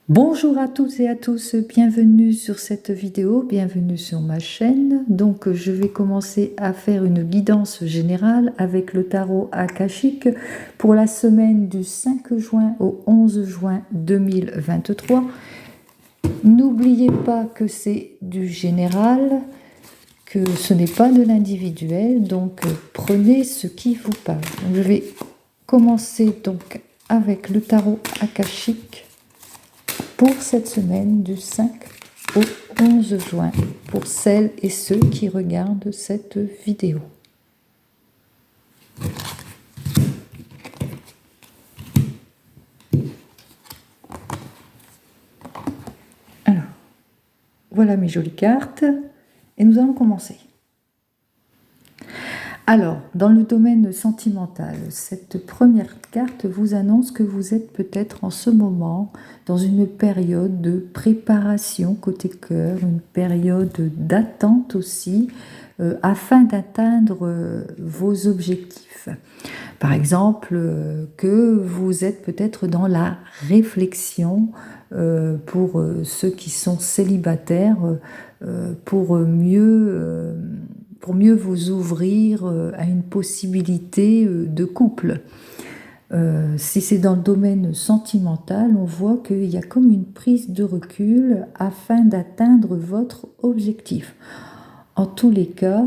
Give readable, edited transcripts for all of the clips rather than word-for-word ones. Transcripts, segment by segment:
Bonjour à toutes et à tous, bienvenue sur cette vidéo, bienvenue sur ma chaîne. Donc je vais commencer à faire une guidance générale avec le tarot akashique pour la semaine du 5 juin au 11 juin 2023. N'oubliez pas que c'est du général, que ce n'est pas de l'individuel, donc prenez ce qui vous parle. Donc, je vais commencer donc avec le tarot akashique pour cette semaine du 5 au 11 juin, pour celles et ceux qui regardent cette vidéo. Alors, voilà mes jolies cartes, et nous allons commencer. Alors, dans le domaine sentimental, cette première carte vous annonce que vous êtes peut-être en ce moment dans une période de préparation côté cœur, une période d'attente aussi, afin d'atteindre vos objectifs. Par exemple, que vous êtes peut-être dans la réflexion pour ceux qui sont célibataires, pour mieux vous ouvrir à une possibilité de couple. Si c'est dans le domaine sentimental, on voit qu'il y a comme une prise de recul afin d'atteindre votre objectif. En tous les cas,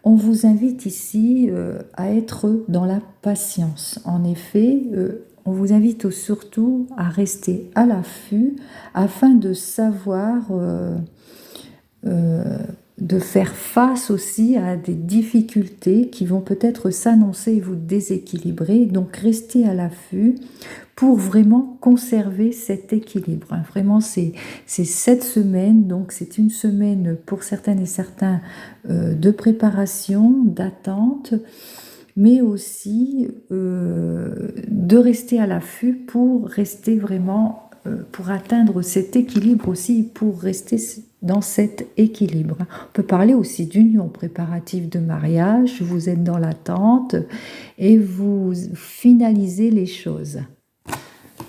on vous invite ici à être dans la patience. En effet, on vous invite surtout à rester à l'affût afin de savoir de faire face aussi à des difficultés qui vont peut-être s'annoncer et vous déséquilibrer. Donc restez à l'affût pour vraiment conserver cet équilibre. Vraiment, c'est cette semaine, donc c'est une semaine pour certaines et certains de préparation, d'attente, mais aussi de rester à l'affût pour rester vraiment, pour atteindre cet équilibre aussi, pour rester dans cet équilibre. On peut parler aussi d'union préparative de mariage, vous êtes dans l'attente et vous finalisez les choses.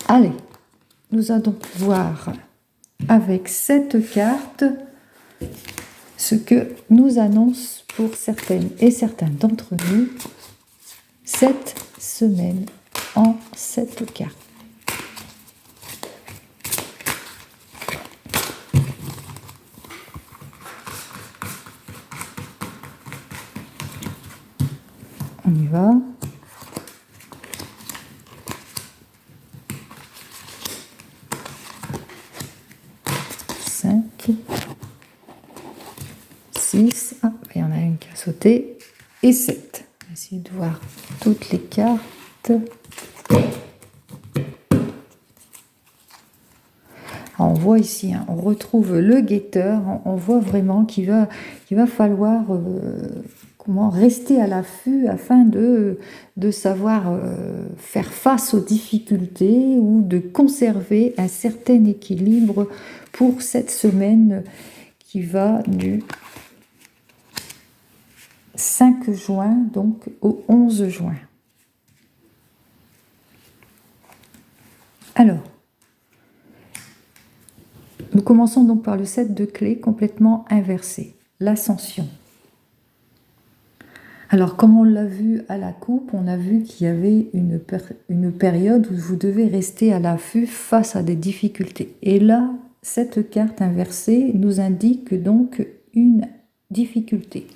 Allez, nous allons voir avec cette carte ce que nous annonce pour certaines et certains d'entre nous cette semaine en cette carte. On y va. Cinq, 6, ah, il y en a une qui a sauté, et 7. On va essayer de voir toutes les cartes. Alors, on voit ici, on retrouve le guetteur, on voit vraiment qu'il va falloir comment rester à l'affût afin de savoir faire face aux difficultés ou de conserver un certain équilibre pour cette semaine qui va du 5 juin donc au 11 juin. Alors, nous commençons donc par le 7 de clés complètement inversé, l'ascension. Alors, comme on l'a vu à la coupe, on a vu qu'il y avait une période où vous devez rester à l'affût face à des difficultés. Et là, cette carte inversée nous indique donc une difficulté.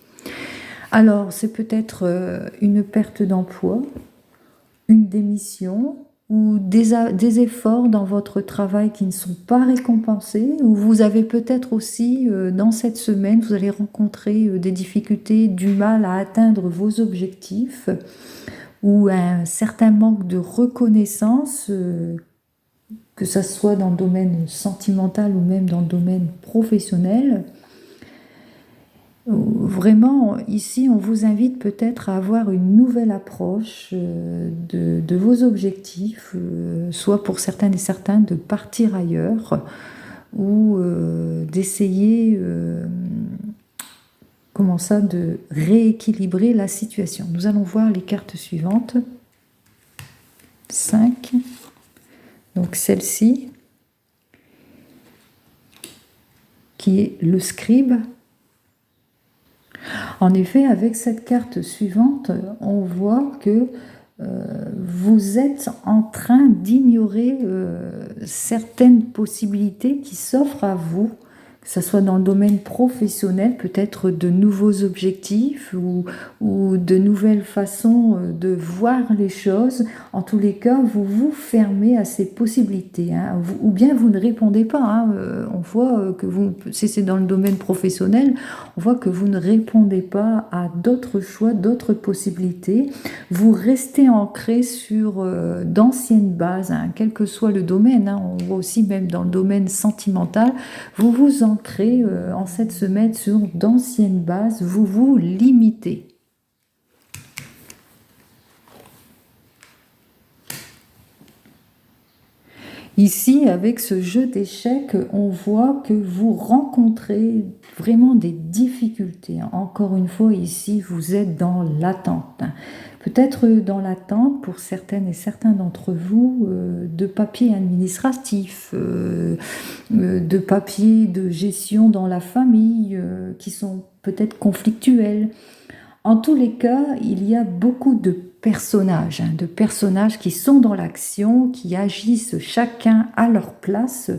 Alors, c'est peut-être une perte d'emploi, une démission ou des efforts dans votre travail qui ne sont pas récompensés, ou vous avez peut-être aussi, dans cette semaine, vous allez rencontrer des difficultés, du mal à atteindre vos objectifs, ou un certain manque de reconnaissance, que ce soit dans le domaine sentimental ou même dans le domaine professionnel. Vraiment, ici, on vous invite peut-être à avoir une nouvelle approche de vos objectifs, soit pour certains et certains de partir ailleurs ou d'essayer comment ça, de rééquilibrer la situation. Nous allons voir les cartes suivantes. 5, donc celle-ci. qui est le scribe. En effet, avec cette carte suivante, on voit que vous êtes en train d'ignorer certaines possibilités qui s'offrent à vous, que ce soit dans le domaine professionnel, peut-être de nouveaux objectifs ou de nouvelles façons de voir les choses. En tous les cas, vous vous fermez à ces possibilités, hein, ou bien vous ne répondez pas. Hein. On voit que si c'est dans le domaine professionnel, on voit que vous ne répondez pas à d'autres choix, d'autres possibilités. Vous restez ancré sur d'anciennes bases, hein, quel que soit le domaine. Hein. On voit aussi même dans le domaine sentimental, vous vous ancrez en cette semaine sur d'anciennes bases, vous vous limitez. Ici, avec ce jeu d'échecs, on voit que vous rencontrez vraiment des difficultés. Encore une fois, ici, vous êtes dans l'attente. Peut-être dans l'attente, pour certaines et certains d'entre vous, de papiers administratifs, de papiers de gestion dans la famille, qui sont peut-être conflictuels. En tous les cas, il y a beaucoup de personnages, hein, de personnages qui sont dans l'action, qui agissent chacun à leur place,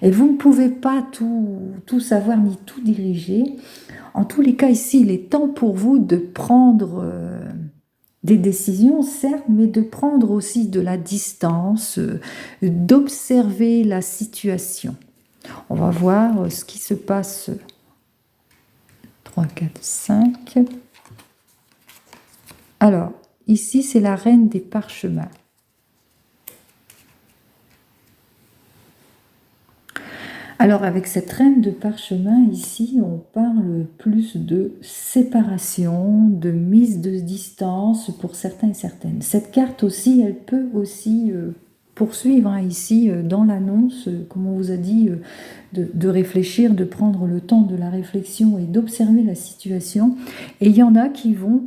et vous ne pouvez pas tout savoir ni tout diriger. En tous les cas, ici, il est temps pour vous de prendre des décisions, certes, mais de prendre aussi de la distance, d'observer la situation. On va voir ce qui se passe. 3, 4, 5... Alors, ici, c'est la reine des parchemins. Alors, avec cette reine de parchemin, ici, on parle plus de séparation, de mise de distance pour certains et certaines. Cette carte aussi, elle peut aussi poursuivre, hein, ici, dans l'annonce, comme on vous a dit, de réfléchir, de prendre le temps de la réflexion et d'observer la situation. Et il y en a qui vont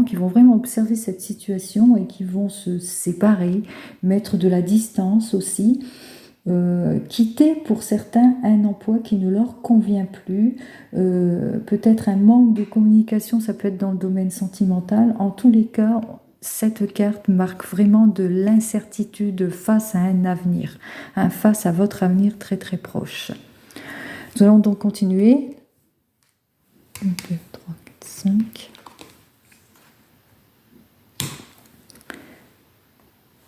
qui vont vraiment observer cette situation et qui vont se séparer, mettre de la distance aussi, quitter pour certains un emploi qui ne leur convient plus, peut-être un manque de communication, ça peut être dans le domaine sentimental. En tous les cas, cette carte marque vraiment de l'incertitude face à un avenir, hein, face à votre avenir très très proche. Nous allons donc continuer. 1, 2, 3, 4, 5.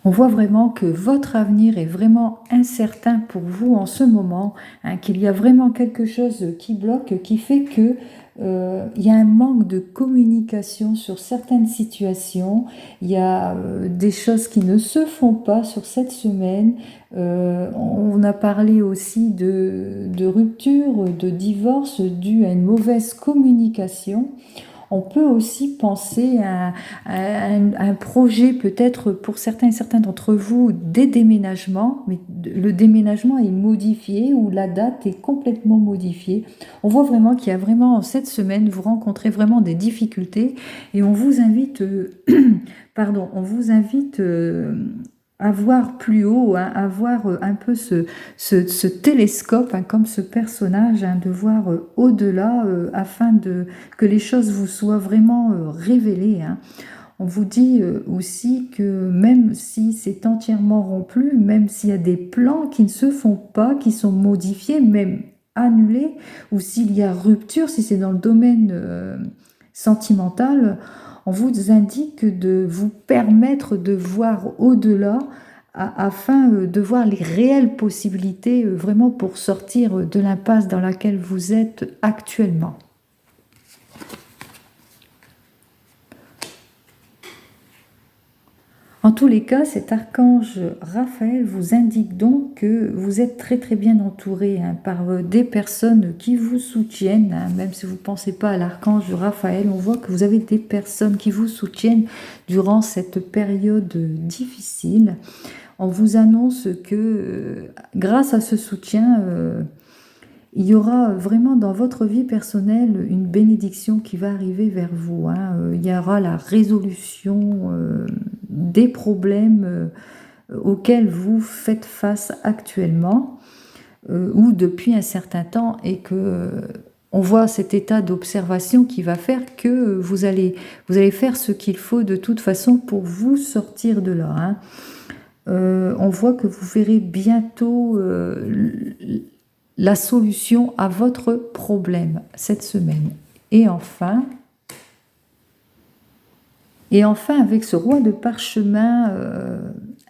On voit vraiment que votre avenir est vraiment incertain pour vous en ce moment, hein, qu'il y a vraiment quelque chose qui bloque, qui fait que il y a un manque de communication sur certaines situations, il y a des choses qui ne se font pas sur cette semaine. On a parlé aussi de rupture, de divorce dû à une mauvaise communication. On peut aussi penser à un projet, peut-être pour certains et certains d'entre vous, des déménagements, mais le déménagement est modifié ou la date est complètement modifiée. On voit vraiment qu'il y a vraiment, cette semaine, vous rencontrez vraiment des difficultés et on vous invite, à voir plus haut, hein, à voir un peu ce télescope, hein, comme ce personnage, hein, de voir au-delà afin que les choses vous soient vraiment révélées. Hein. On vous dit aussi que même si c'est entièrement rompu, même s'il y a des plans qui ne se font pas, qui sont modifiés, même annulés, ou s'il y a rupture, si c'est dans le domaine sentimental, on vous indique de vous permettre de voir au-delà afin de voir les réelles possibilités vraiment pour sortir de l'impasse dans laquelle vous êtes actuellement. En tous les cas, cet archange Raphaël vous indique donc que vous êtes très très bien entouré, hein, par des personnes qui vous soutiennent, hein, même si vous ne pensez pas à l'archange Raphaël, on voit que vous avez des personnes qui vous soutiennent durant cette période difficile. On vous annonce que grâce à ce soutien, il y aura vraiment dans votre vie personnelle une bénédiction qui va arriver vers vous. Hein. Il y aura la résolution des problèmes auxquels vous faites face actuellement. ou depuis un certain temps, et que on voit cet état d'observation qui va faire que vous allez faire ce qu'il faut de toute façon pour vous sortir de là, hein. On voit que vous verrez bientôt la solution à votre problème cette semaine. Et enfin, avec ce roi de parchemin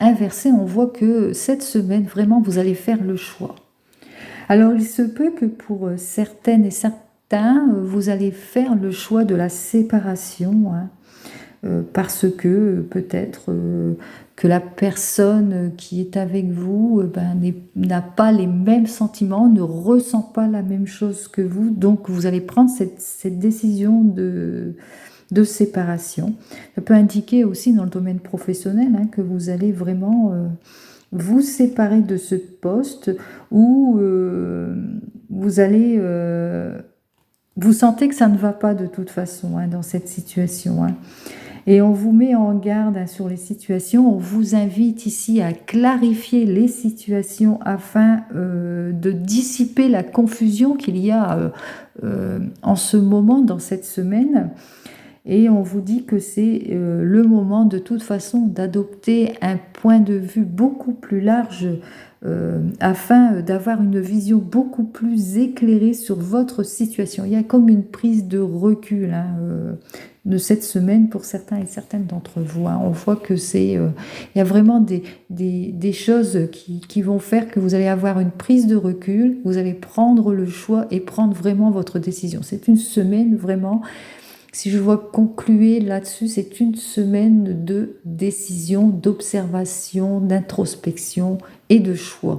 inversé, on voit que cette semaine, vraiment, vous allez faire le choix. Alors, il se peut que pour certaines et certains, vous allez faire le choix de la séparation, hein, parce que peut-être que la personne qui est avec vous n'a pas les mêmes sentiments, ne ressent pas la même chose que vous, donc vous allez prendre cette décision de séparation. Ça peut indiquer aussi dans le domaine professionnel, hein, que vous allez vraiment vous séparer de ce poste où vous allez... vous sentez que ça ne va pas de toute façon, hein, dans cette situation, hein. Et on vous met en garde, hein, sur les situations. On vous invite ici à clarifier les situations afin de dissiper la confusion qu'il y a en ce moment, dans cette semaine. Et on vous dit que c'est le moment de toute façon d'adopter un point de vue beaucoup plus large afin d'avoir une vision beaucoup plus éclairée sur votre situation. Il y a comme une prise de recul, hein, de cette semaine pour certains et certaines d'entre vous, hein. On voit que il y a vraiment des choses qui vont faire que vous allez avoir une prise de recul, vous allez prendre le choix et prendre vraiment votre décision. C'est une semaine vraiment... Si je vois conclure là-dessus, c'est une semaine de décision, d'observation, d'introspection et de choix,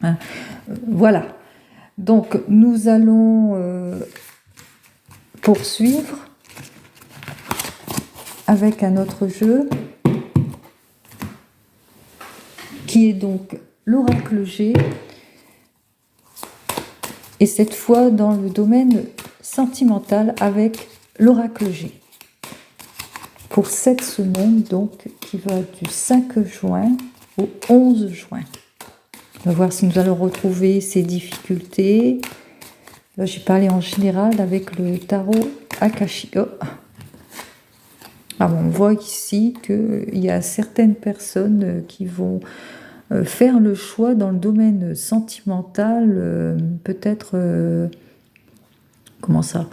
hein. Voilà. Donc, nous allons poursuivre avec un autre jeu qui est donc l'oracle G, et cette fois dans le domaine sentimental avec l'oracle G. Pour cette semaine, donc, qui va du 5 juin au 11 juin. On va voir si nous allons retrouver ces difficultés. Là, j'ai parlé en général avec le tarot Akashique. Alors, on voit ici qu'il y a certaines personnes qui vont faire le choix dans le domaine sentimental, peut-être, comment ça,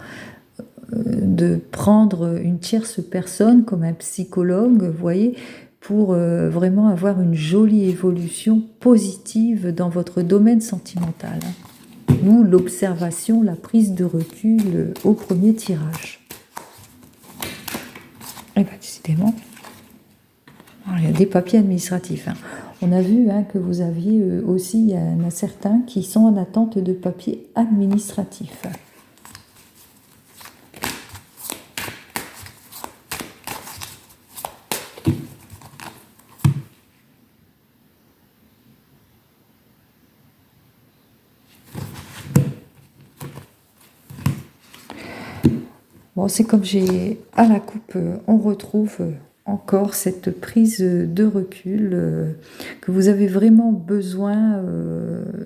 de prendre une tierce personne comme un psychologue, vous voyez, pour vraiment avoir une jolie évolution positive dans votre domaine sentimental, hein. Ou l'observation, la prise de recul au premier tirage. Et bien, décidément, alors, il y a des papiers administratifs, hein. On a vu, hein, que vous aviez aussi, il y en a certains qui sont en attente de papiers administratifs. Bon, c'est comme j'ai à la coupe, on retrouve encore cette prise de recul, que vous avez vraiment besoin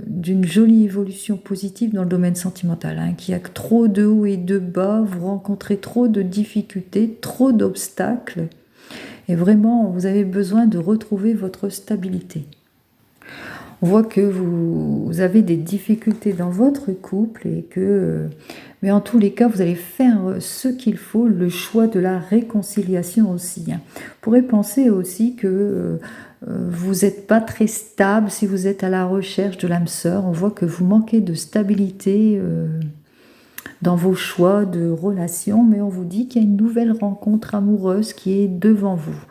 d'une jolie évolution positive dans le domaine sentimental, hein, qu'il y a trop de hauts et de bas, vous rencontrez trop de difficultés, trop d'obstacles, et vraiment vous avez besoin de retrouver votre stabilité. On voit que vous avez des difficultés dans votre couple et que, mais en tous les cas, vous allez faire ce qu'il faut, le choix de la réconciliation aussi, hein. Vous pourrez penser aussi que vous n'êtes pas très stable si vous êtes à la recherche de l'âme sœur. On voit que vous manquez de stabilité dans vos choix de relations, mais on vous dit qu'il y a une nouvelle rencontre amoureuse qui est devant vous.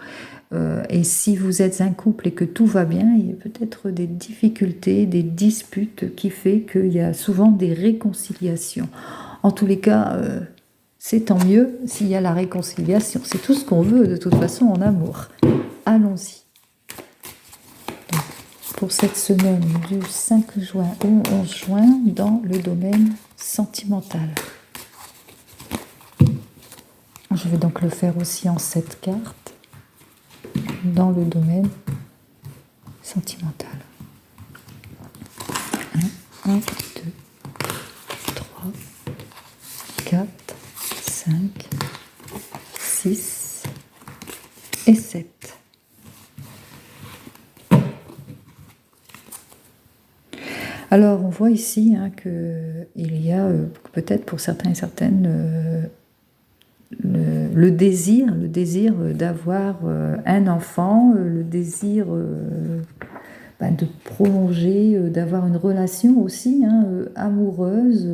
Et si vous êtes un couple et que tout va bien, il y a peut-être des difficultés, des disputes qui fait qu'il y a souvent des réconciliations. En tous les cas, c'est tant mieux s'il y a la réconciliation. C'est tout ce qu'on veut de toute façon en amour. Allons-y. Donc, pour cette semaine du 5 juin au 11 juin dans le domaine sentimental. Je vais donc le faire aussi en 7 cartes. Dans le domaine sentimental. 1, 2, 3, 4, 5, 6 et 7. Alors, on voit ici qu'il y a peut-être pour certains et certaines le désir d'avoir un enfant, le désir de prolonger, d'avoir une relation aussi amoureuse.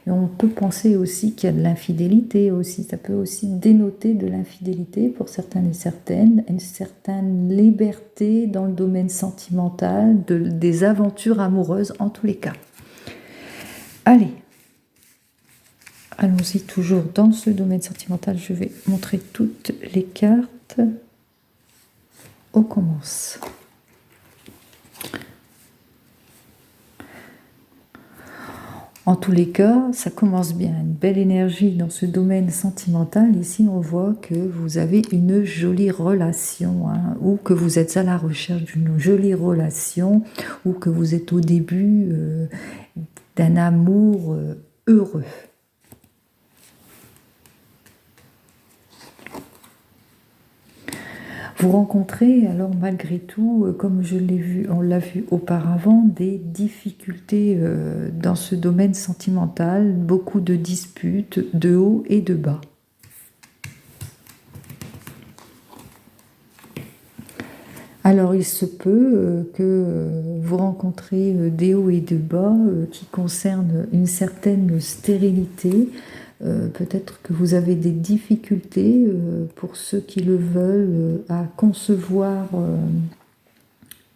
Et on peut penser aussi qu'il y a de l'infidélité aussi. Ça peut aussi dénoter de l'infidélité pour certains et certaines, une certaine liberté dans le domaine sentimental, des aventures amoureuses en tous les cas. Allez, allons-y toujours dans ce domaine sentimental. Je vais montrer toutes les cartes. On commence. En tous les cas, ça commence bien. Une belle énergie dans ce domaine sentimental. Ici, on voit que vous avez une jolie relation, ou que vous êtes à la recherche d'une jolie relation, ou que vous êtes au début d'un amour heureux. Vous rencontrez alors malgré tout, comme on l'a vu auparavant, des difficultés dans ce domaine sentimental, beaucoup de disputes de haut et de bas. Alors il se peut que vous rencontrez des hauts et des bas qui concernent une certaine stérilité. Peut-être que vous avez des difficultés, pour ceux qui le veulent, à concevoir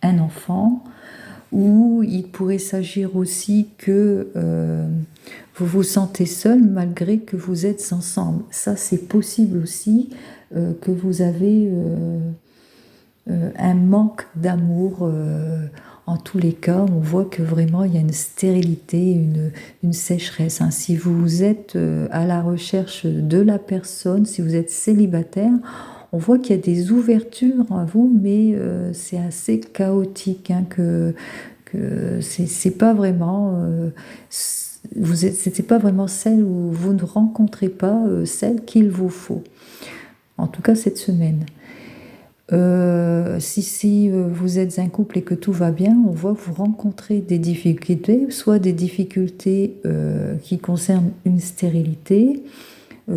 un enfant, ou il pourrait s'agir aussi que vous vous sentez seul malgré que vous êtes ensemble. Ça, c'est possible aussi, que vous avez un manque d'amour. En tous les cas, on voit que vraiment il y a une stérilité, une sécheresse. Si vous êtes à la recherche de la personne, si vous êtes célibataire, on voit qu'il y a des ouvertures à vous, mais c'est assez chaotique, que c'est pas vraiment. C'était pas vraiment celle où vous ne rencontrez pas celle qu'il vous faut. En tout cas, cette semaine. Si vous êtes un couple et que tout va bien, on voit que vous rencontrez des difficultés, soit des difficultés qui concernent une stérilité,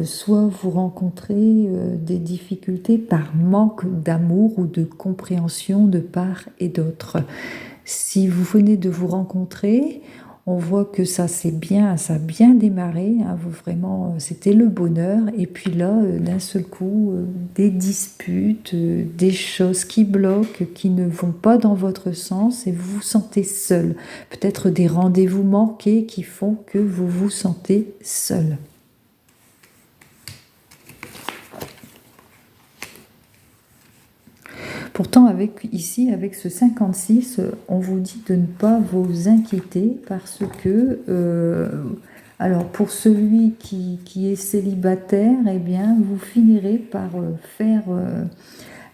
soit vous rencontrez des difficultés par manque d'amour ou de compréhension de part et d'autre. Si vous venez de vous rencontrer, on voit que ça a bien démarré, vraiment, c'était le bonheur. Et puis là, d'un seul coup, des disputes, des choses qui bloquent, qui ne vont pas dans votre sens, et vous vous sentez seul. Peut-être des rendez-vous manqués qui font que vous vous sentez seul. Pourtant, ici, avec ce 56, on vous dit de ne pas vous inquiéter parce que, alors pour celui qui est célibataire, eh bien, vous finirez par faire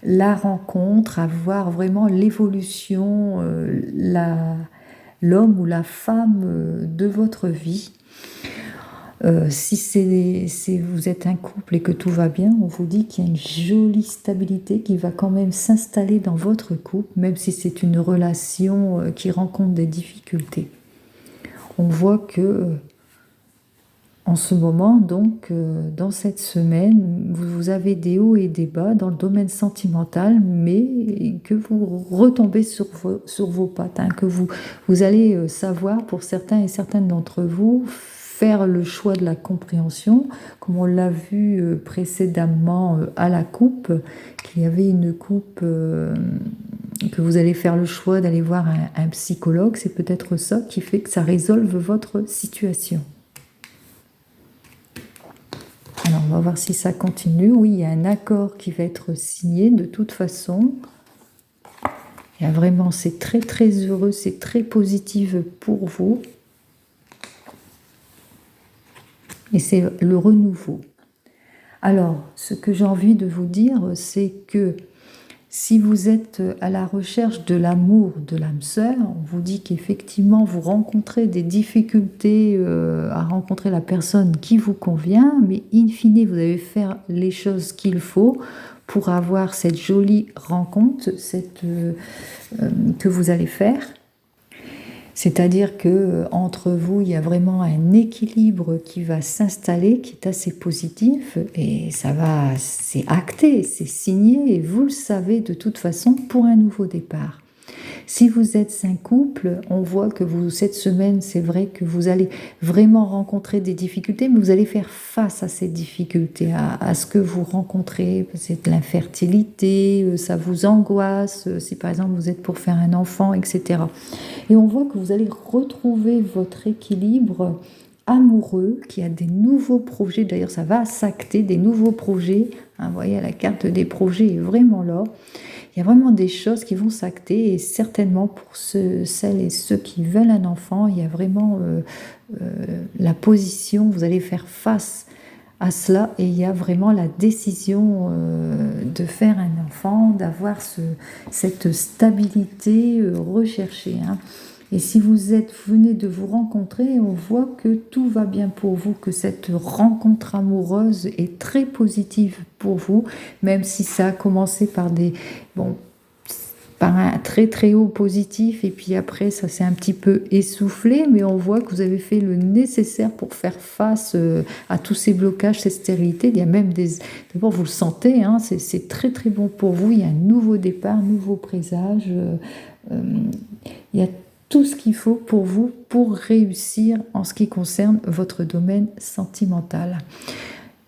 la rencontre, avoir vraiment l'évolution, l'homme ou la femme de votre vie. Si vous êtes un couple et que tout va bien, on vous dit qu'il y a une jolie stabilité qui va quand même s'installer dans votre couple, même si c'est une relation qui rencontre des difficultés. On voit que en ce moment, donc, dans cette semaine, vous avez des hauts et des bas dans le domaine sentimental, mais que vous retombez sur vos pattes, que vous allez savoir, pour certains et certaines d'entre vous, faire le choix de la compréhension, comme on l'a vu précédemment à la coupe, qu'il y avait une coupe, que vous allez faire le choix d'aller voir un psychologue. C'est peut-être ça qui fait que ça résolve votre situation. Alors, on va voir si ça continue. Oui, il y a un accord qui va être signé de toute façon. Il y a vraiment, c'est très très heureux, c'est très positif pour vous. Et c'est le renouveau. Alors, ce que j'ai envie de vous dire, c'est que Si vous êtes à la recherche de l'amour de l'âme sœur, on vous dit qu'effectivement vous rencontrez des difficultés à rencontrer la personne qui vous convient, mais in fine vous allez faire les choses qu'il faut pour avoir cette jolie rencontre que vous allez faire. C'est-à-dire que entre vous, il y a vraiment un équilibre qui va s'installer, qui est assez positif, et c'est acté, c'est signé, et vous le savez de toute façon pour un nouveau départ. Si vous êtes un couple, on voit que cette semaine, c'est vrai que vous allez vraiment rencontrer des difficultés, mais vous allez faire face à ces difficultés, à ce que vous rencontrez. C'est l'infertilité, ça vous angoisse, si par exemple vous êtes pour faire un enfant, etc. Et on voit que vous allez retrouver votre équilibre amoureux, qui a des nouveaux projets. D'ailleurs, ça va s'acter, des nouveaux projets. Vous voyez, la carte des projets est vraiment là. Il y a vraiment des choses qui vont s'acter et certainement pour celles et ceux qui veulent un enfant, il y a vraiment la position, vous allez faire face à cela et il y a vraiment la décision de faire un enfant, d'avoir cette stabilité recherchée. Et si venez de vous rencontrer, on voit que tout va bien pour vous, que cette rencontre amoureuse est très positive pour vous, même si ça a commencé par un très très haut positif, et puis après ça s'est un petit peu essoufflé, mais on voit que vous avez fait le nécessaire pour faire face à tous ces blocages, cette stérilité. Il y a même d'abord vous le sentez, c'est très très bon pour vous, il y a un nouveau départ, un nouveau présage, il y a tout ce qu'il faut pour vous pour réussir en ce qui concerne votre domaine sentimental.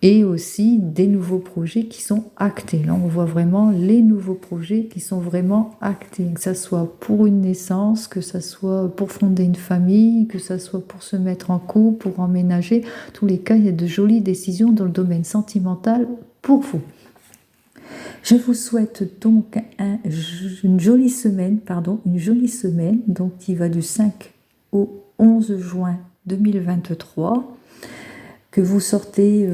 Et aussi des nouveaux projets qui sont actés. Là, on voit vraiment les nouveaux projets qui sont vraiment actés, que ce soit pour une naissance, que ce soit pour fonder une famille, que ce soit pour se mettre en couple, pour emménager. En tous les cas, il y a de jolies décisions dans le domaine sentimental pour vous. Je vous souhaite donc une jolie semaine, donc qui va du 5 au 11 juin 2023. Que vous sortez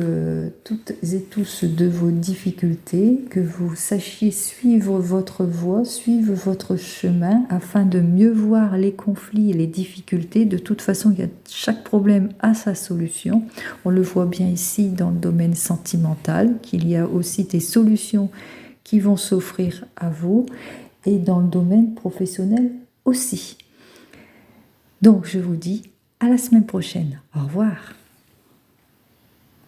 toutes et tous de vos difficultés, que vous sachiez suivre votre voie, suivre votre chemin afin de mieux voir les conflits et les difficultés. De toute façon, chaque problème a sa solution. On le voit bien ici dans le domaine sentimental, qu'il y a aussi des solutions qui vont s'offrir à vous et dans le domaine professionnel aussi. Donc, je vous dis à la semaine prochaine. Au revoir.